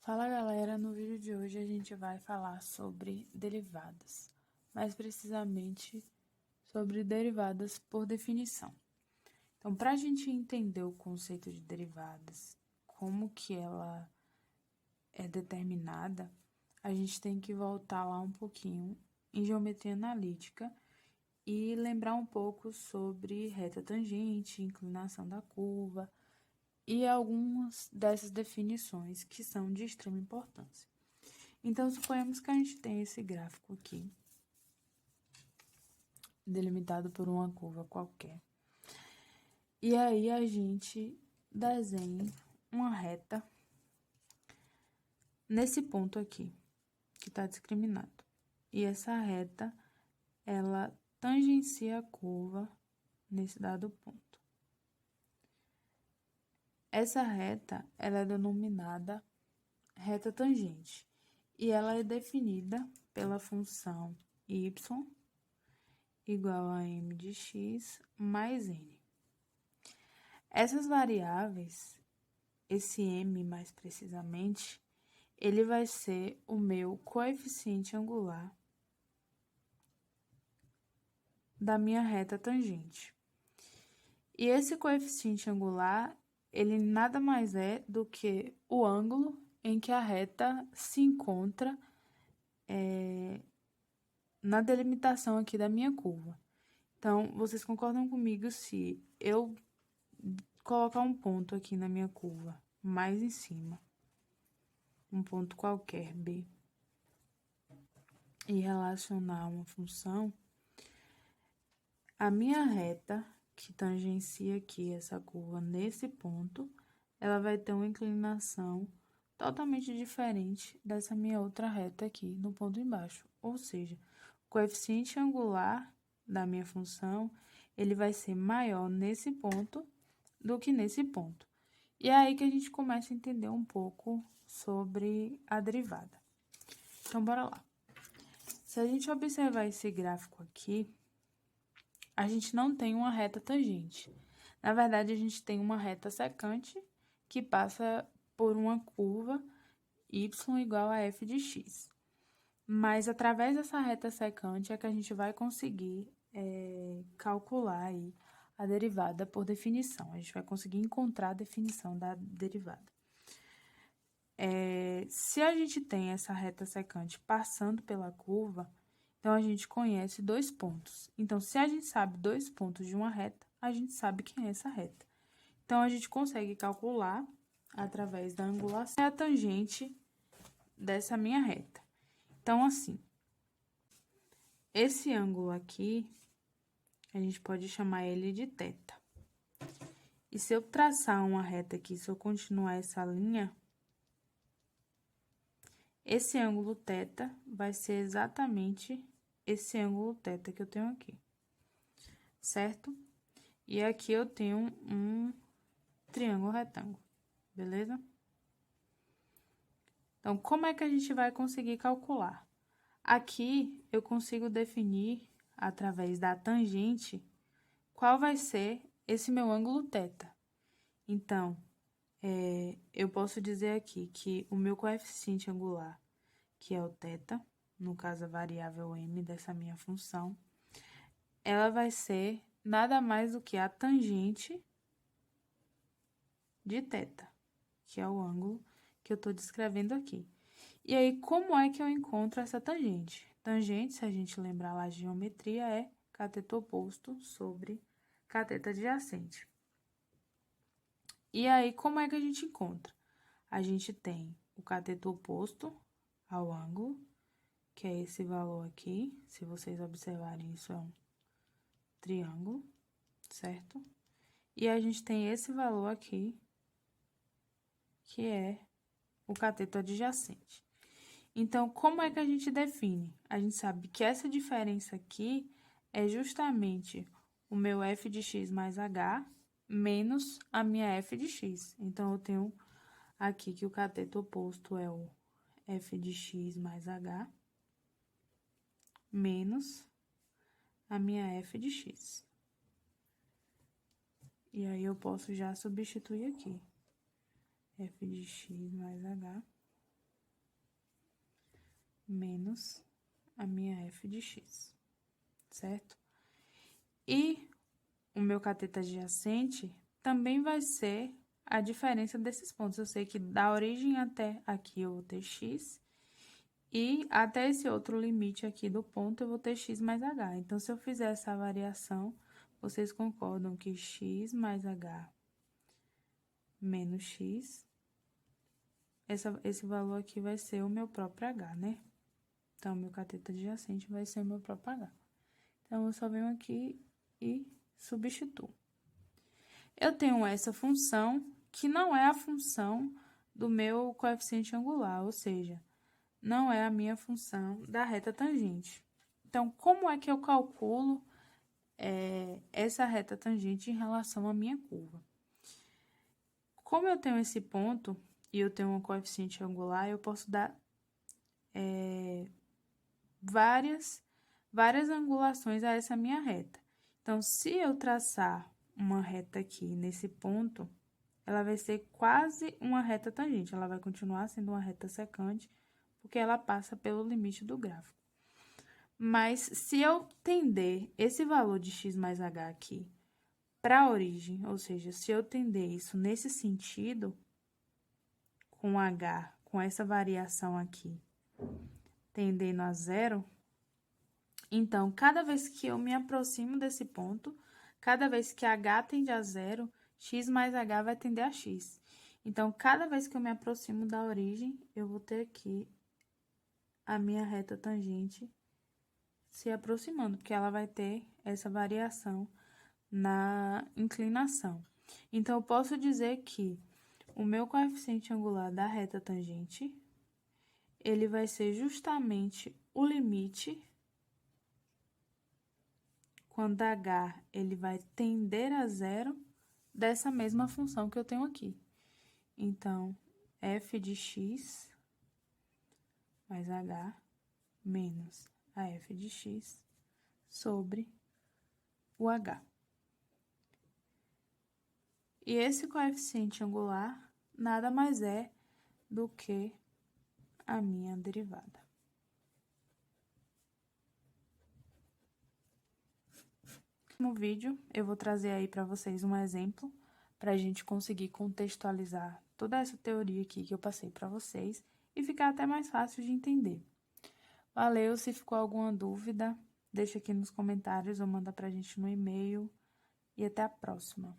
Fala galera, no vídeo de hoje a gente vai falar sobre derivadas, mais precisamente sobre derivadas por definição. Então, para a gente entender o conceito de derivadas, como que ela é determinada, a gente tem que voltar lá um pouquinho em geometria analítica e lembrar um pouco sobre reta tangente, inclinação da curva, e algumas dessas definições que são de extrema importância. Então, suponhamos que a gente tem esse gráfico aqui, delimitado por uma curva qualquer. E aí a gente desenha uma reta nesse ponto aqui, que está discriminado. E essa reta, ela tangencia a curva nesse dado ponto. Essa reta, ela é denominada reta tangente, e ela é definida pela função y igual a m de x mais n. Essas variáveis, esse m mais precisamente, ele vai ser o meu coeficiente angular da minha reta tangente. E esse coeficiente angular, ele nada mais é do que o ângulo em que a reta se encontra na delimitação aqui da minha curva. Então, vocês concordam comigo se eu colocar um ponto aqui na minha curva, mais em cima, um ponto qualquer, B, e relacionar uma função, a minha reta, que tangencia aqui essa curva nesse ponto, ela vai ter uma inclinação totalmente diferente dessa minha outra reta aqui no ponto embaixo. Ou seja, o coeficiente angular da minha função, ele vai ser maior nesse ponto do que nesse ponto. E é aí que a gente começa a entender um pouco sobre a derivada. Então, bora lá. Se a gente observar esse gráfico aqui, a gente não tem uma reta tangente. Na verdade, a gente tem uma reta secante que passa por uma curva y igual a f de x. Mas, através dessa reta secante, é que a gente vai conseguir calcular aí a derivada por definição. A gente vai conseguir encontrar a definição da derivada. Se a gente tem essa reta secante passando pela curva, então a gente conhece dois pontos. Então, se a gente sabe dois pontos de uma reta, a gente sabe quem é essa reta. Então, a gente consegue calcular, através da angulação, a tangente dessa minha reta. Então, assim, esse ângulo aqui, a gente pode chamar ele de θ. E se eu traçar uma reta aqui, se eu continuar essa linha, esse ângulo θ vai ser exatamente esse ângulo θ que eu tenho aqui, certo? E aqui eu tenho um triângulo retângulo, beleza? Então, como é que a gente vai conseguir calcular? Aqui, eu consigo definir, através da tangente, qual vai ser esse meu ângulo θ. Então, eu posso dizer aqui que o meu coeficiente angular, que é o θ, no caso a variável m dessa minha função, ela vai ser nada mais do que a tangente de θ, que é o ângulo que eu estou descrevendo aqui. E aí, como é que eu encontro essa tangente? Tangente, se a gente lembrar lá de geometria, é cateto oposto sobre cateto adjacente. E aí, como é que a gente encontra? A gente tem o cateto oposto ao ângulo, que é esse valor aqui. Se vocês observarem, isso é um triângulo, certo? E a gente tem esse valor aqui, que é o cateto adjacente. Então, como é que a gente define? A gente sabe que essa diferença aqui é justamente o meu f de x mais h menos a minha f de x. Então, eu tenho aqui que o cateto oposto é o f de x mais h menos a minha f de x. E aí, eu posso já substituir aqui. F de x mais h menos a minha f de x, certo? E o meu cateto adjacente também vai ser a diferença desses pontos. Eu sei que da origem até aqui eu vou ter x, e até esse outro limite aqui do ponto eu vou ter x mais h. Então, se eu fizer essa variação, vocês concordam que x mais h menos x, esse valor aqui vai ser o meu próprio h, né? Então, meu cateto adjacente vai ser o meu próprio h. Então, eu só venho aqui e substituo. Eu tenho essa função, que não é a função do meu coeficiente angular, ou seja, não é a minha função da reta tangente. Então, como é que eu calculo essa reta tangente em relação à minha curva? Como eu tenho esse ponto e eu tenho um coeficiente angular, eu posso dar várias angulações a essa minha reta. Então, se eu traçar uma reta aqui nesse ponto, ela vai ser quase uma reta tangente, ela vai continuar sendo uma reta secante, porque ela passa pelo limite do gráfico. Mas, se eu tender esse valor de x mais h aqui para a origem, ou seja, se eu tender isso nesse sentido, com h, com essa variação aqui, tendendo a zero, então, cada vez que eu me aproximo desse ponto, cada vez que h tende a zero, x mais h vai tender a x. Então, cada vez que eu me aproximo da origem, eu vou ter aqui a minha reta tangente se aproximando, porque ela vai ter essa variação na inclinação. Então, eu posso dizer que o meu coeficiente angular da reta tangente, ele vai ser justamente o limite quando h ele vai tender a zero dessa mesma função que eu tenho aqui. Então, f de x mais h menos a f de x sobre o h. E esse coeficiente angular nada mais é do que a minha derivada. No vídeo, eu vou trazer aí para vocês um exemplo para a gente conseguir contextualizar toda essa teoria aqui que eu passei para vocês e ficar até mais fácil de entender. Valeu, se ficou alguma dúvida, deixa aqui nos comentários ou manda pra gente no e-mail e até a próxima.